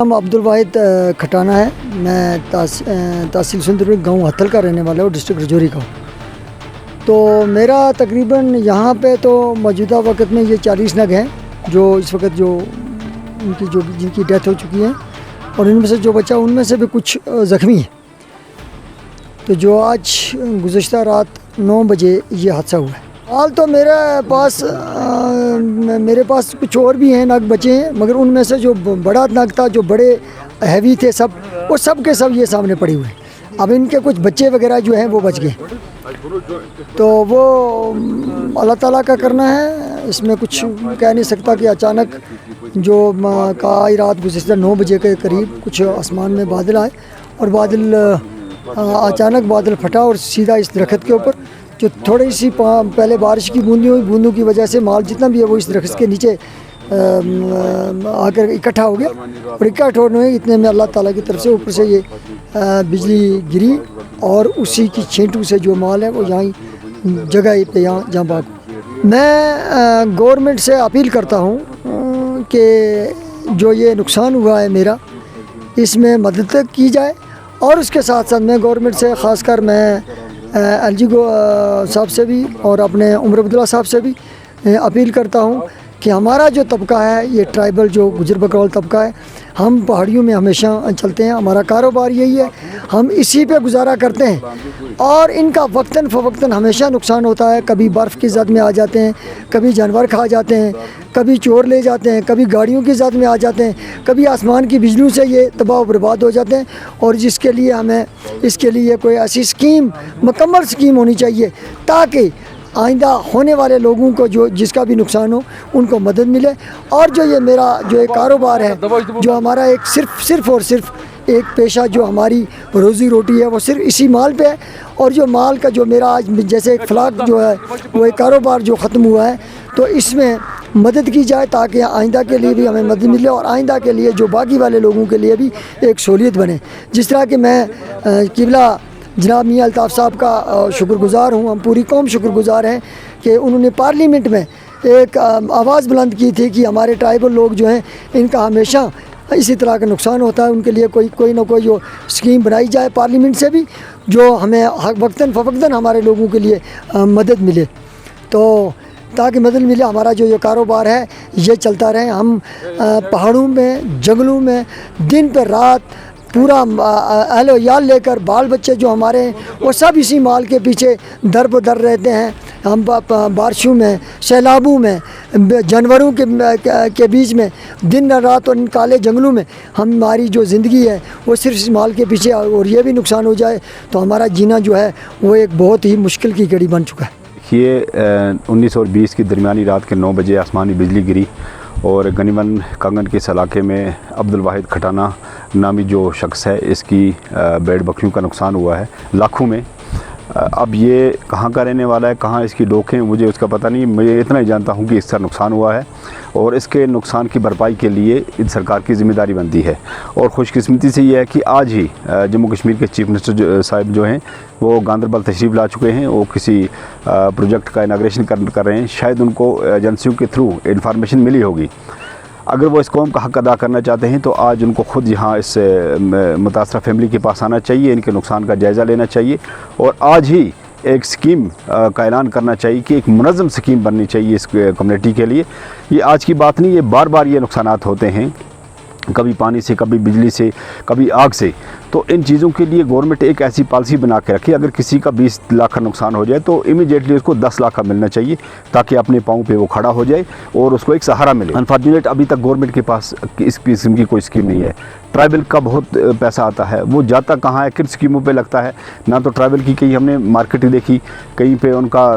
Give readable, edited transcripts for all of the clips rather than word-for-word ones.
हम अब्दुल वाहिद खटाना है। मैं तहसील सुंदरपुर गांव हथल का रहने वाला हूँ, डिस्ट्रिक्ट रजौरी का। तो मेरा तकरीबन यहाँ पे तो मौजूदा वक्त में ये 40 नग हैं जो इस वक्त जिनकी डेथ हो चुकी है, और इनमें से जो बचा उनमें से भी कुछ ज़ख्मी हैं। तो जो आज गुज़श्ता रात 9 बजे ये हादसा हुआ है। हाल तो मेरे पास कुछ और भी हैं नग बचे हैं, मगर उनमें से जो बड़ा नग था, जो बड़े हैवी थे, वो सब के सब ये सामने पड़े हुए हैं। अब इनके कुछ बच्चे वगैरह जो हैं वो बच गए, तो वो अल्लाह ताला का करना है। इसमें कुछ कह नहीं सकता कि अचानक जो कई रात गुज़श्ता 9 बजे के करीब कुछ आसमान में बादल आए, और अचानक बादल फटा और सीधा इस दरख्त के ऊपर, जो थोड़ी सी पहले बारिश की बूंदों की वजह से माल जितना भी है वो इस दरख्त के नीचे आकर इकट्ठा हो गया, और इकट्ठा होने इतने में अल्लाह ताला की तरफ से ऊपर से ये बिजली गिरी, और उसी की छींटू से जो माल है वो यहाँ जगह पे जहाँ बाग। मैं गवर्नमेंट से अपील करता हूँ कि जो ये नुकसान हुआ है मेरा, इसमें मदद की जाए, और उसके साथ साथ मैं गवर्नमेंट से ख़ासकर मैं LG साहब से भी और अपने उमर अब्दुल्ला साहब से भी अपील करता हूँ कि हमारा जो तबका है, ये ट्राइबल जो गुजर बकरौल तबका है, हम पहाड़ियों में हमेशा चलते हैं, हमारा कारोबार यही है, हम इसी पे गुजारा करते हैं, और इनका वक्तन फ़वक्तन हमेशा नुकसान होता है। कभी बर्फ़ की ज़द में आ जाते हैं, कभी जानवर खा जाते हैं, कभी चोर ले जाते हैं, कभी गाड़ियों की ज़द में आ जाते हैं, कभी आसमान की बिजलियों से ये तबाह बर्बाद हो जाते हैं। और जिसके लिए हमें इसके लिए कोई ऐसी स्कीम, मुकम्मल स्कीम होनी चाहिए ताकि आइंदा होने वाले लोगों को जिसका भी नुकसान हो उनको मदद मिले। और जो ये मेरा जो एक कारोबार है, जो हमारा एक सिर्फ़ और सिर्फ एक पेशा, जो हमारी रोज़ी रोटी है, वो सिर्फ इसी माल पे है। और जो माल का जो मेरा आज जैसे एक फ्लाक जो है, वो एक कारोबार जो ख़त्म हुआ है, तो इसमें मदद की जाए ताकि आइंदा के लिए भी हमें मदद मिले, और आइंदा के लिए जो बाकी वाले लोगों के लिए भी एक सहूलियत बने। जिस तरह कि मैं किबला जनाब मियाँ अल्ताफ़ साहब का शुक्रगुज़ार हूँ, हम पूरी कौम शुक्रगुज़ार हैं कि उन्होंने पार्लियामेंट में एक आवाज़ बुलंद की थी कि हमारे ट्राइबल लोग जो हैं, इनका हमेशा इसी तरह का नुकसान होता है, उनके लिए कोई ना कोई जो स्कीम बनाई जाए पार्लियामेंट से भी, जो हमें वक्तन फ़वक्तन हमारे लोगों के लिए मदद मिले, तो ताकि मदद मिले, हमारा जो ये कारोबार है ये चलता रहे। हम पहाड़ों में, जंगलों में दिन पर रात पूरा अहलो याल लेकर, बाल बच्चे जो हमारे हैं वो सब इसी माल के पीछे दर बदर रहते हैं। हम बारिशों में, सैलाबों में, जानवरों के बीच में दिन रात, और इन काले जंगलों में हमारी जो ज़िंदगी है वो सिर्फ इस माल के पीछे, और ये भी नुकसान हो जाए तो हमारा जीना जो है वो एक बहुत ही मुश्किल की घड़ी बन चुका है। ये 19 और 20 की दरमियानी रात के 9 बजे आसमानी बिजली गिरी, और गनीवन कांगन के इस इलाके में अब्दुल वाहिद खटाना नामी जो शख्स है, इसकी भेड़ बकरियों का नुकसान हुआ है लाखों में। अब ये कहाँ का रहने वाला है, कहाँ इसकी डोकें, मुझे उसका पता नहीं। मैं इतना ही जानता हूँ कि इसका नुकसान हुआ है, और इसके नुकसान की भरपाई के लिए इन सरकार की ज़िम्मेदारी बनती है। और खुशकिस्मती से ये है कि आज ही जम्मू कश्मीर के चीफ मिनिस्टर साहब जो हैं वो गांदरबल तशरीफ़ ला चुके हैं, वो किसी प्रोजेक्ट का इनाग्रेशन कर रहे हैं। शायद उनको एजेंसियों के थ्रू इन्फॉर्मेशन मिली होगी। अगर वो इस कौम का हक़ अदा करना चाहते हैं तो आज उनको ख़ुद यहाँ इस मुतासरा फैमिली के पास आना चाहिए, इनके नुकसान का जायज़ा लेना चाहिए, और आज ही एक स्कीम का ऐलान करना चाहिए कि एक मुनज़्ज़म स्कीम बननी चाहिए इस कम्युनिटी के लिए। ये आज की बात नहीं, ये बार बार ये नुकसानात होते हैं, कभी पानी से, कभी बिजली से, कभी आग से। तो इन चीज़ों के लिए गवर्नमेंट एक ऐसी पॉलिसी बना के रखे, अगर किसी का 20 लाख का नुकसान हो जाए तो इमीडिएटली उसको 10 लाख का मिलना चाहिए, ताकि अपने पाँव पे वो खड़ा हो जाए और उसको एक सहारा मिले। अनफॉर्चुनेट अभी तक गवर्नमेंट के पास इस किस्म की कोई स्कीम नहीं है। ट्राइबल का बहुत पैसा आता है, वो जाता कहाँ है, किन स्कीमों पे लगता है। ना तो ट्राइबल की कहीं हमने मार्केट देखी, कहीं पे उनका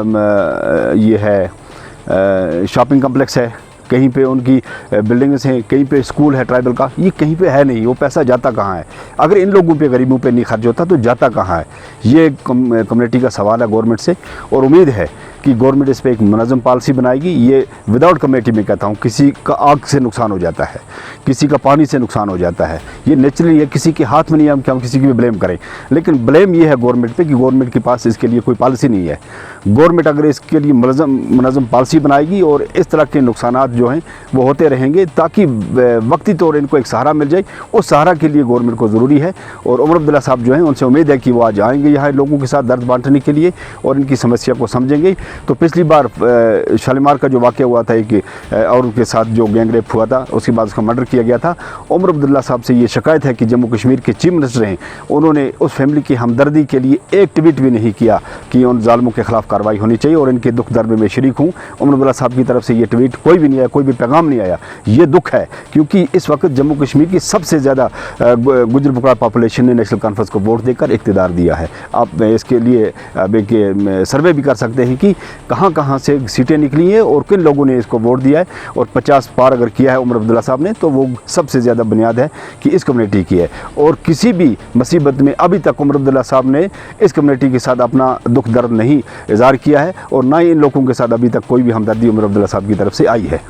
ये है शॉपिंग कम्प्लेक्स है, कहीं पे उनकी बिल्डिंग्स हैं, कहीं पे स्कूल है ट्राइबल का, ये कहीं पे है नहीं। वो पैसा जाता कहाँ है? अगर इन लोगों पे, गरीबों पे नहीं खर्च होता तो जाता कहाँ है? ये कम्युनिटी का सवाल है गवर्नमेंट से, और उम्मीद है कि गवर्नमेंट इस पर एक मुनज़्ज़म पॉलिसी बनाएगी। ये विदाउट कमेटी में कहता हूँ, किसी का आग से नुकसान हो जाता है, किसी का पानी से नुकसान हो जाता है, ये नेचुरली है, किसी के हाथ में नहीं है कि हम किसी की भी ब्लेम करें। लेकिन ब्लेम ये है गवर्नमेंट पे कि गवर्नमेंट के पास इसके लिए कोई पॉलिसी नहीं है। गवर्नमेंट अगर इसके लिए मुनज़्ज़म पॉलिसी बनाएगी और इस तरह के नुकसानात जो हैं वो होते रहेंगे, ताकि वक्ती तौर इनको एक सहारा मिल जाए, उस सहारा के लिए गवर्नमेंट को ज़रूरी है। और उमर अब्दुल्ला साहब जो हैं, उनसे उम्मीद है कि वो आज आएंगे यहाँ लोगों के साथ दर्द बांटने के लिए और इनकी समस्या को समझेंगे। तो पिछली बार शालीमार का जो वाक़या हुआ था कि और उनके साथ जो गैंगरेप हुआ था, उसके बाद उसका मर्डर किया गया था, उमर अब्दुल्ला साहब से ये शिकायत है कि जम्मू कश्मीर के चीफ मिनिस्टर हैं, उन्होंने उस फैमिली की हमदर्दी के लिए एक ट्वीट भी नहीं किया कि उन ज़ालिमों के खिलाफ कार्रवाई होनी चाहिए और इनके दुख दर्द में मैं शरीक हूँ। उमर अब्दुल्ला साहब की तरफ से ये ट्वीट कोई भी नहीं आया, कोई भी पैगाम नहीं आया। ये दुख है, क्योंकि इस वक्त जम्मू कश्मीर की सबसे ज़्यादा गुजर बकरा पॉपुलेशन ने नेशनल कॉन्फ्रेंस को वोट देकर इक़्तिदार दिया है। आप इसके लिए सर्वे भी कर सकते हैं कि कहाँ कहाँ से सीटें निकली हैं और किन लोगों ने इसको वोट दिया है। और 50 पार अगर किया है उमर अब्दुल्ला साहब ने, तो वो सबसे ज़्यादा बुनियाद है कि इस कम्युनिटी की है। और किसी भी मुसीबत में अभी तक उमर अब्दुल्ला साहब ने इस कम्युनिटी के साथ अपना दुख दर्द नहीं इज़हार किया है और ना ही इन लोगों के साथ अभी तक कोई भी हमदर्दी उमर अब्दुल्ला साहब की तरफ से आई है।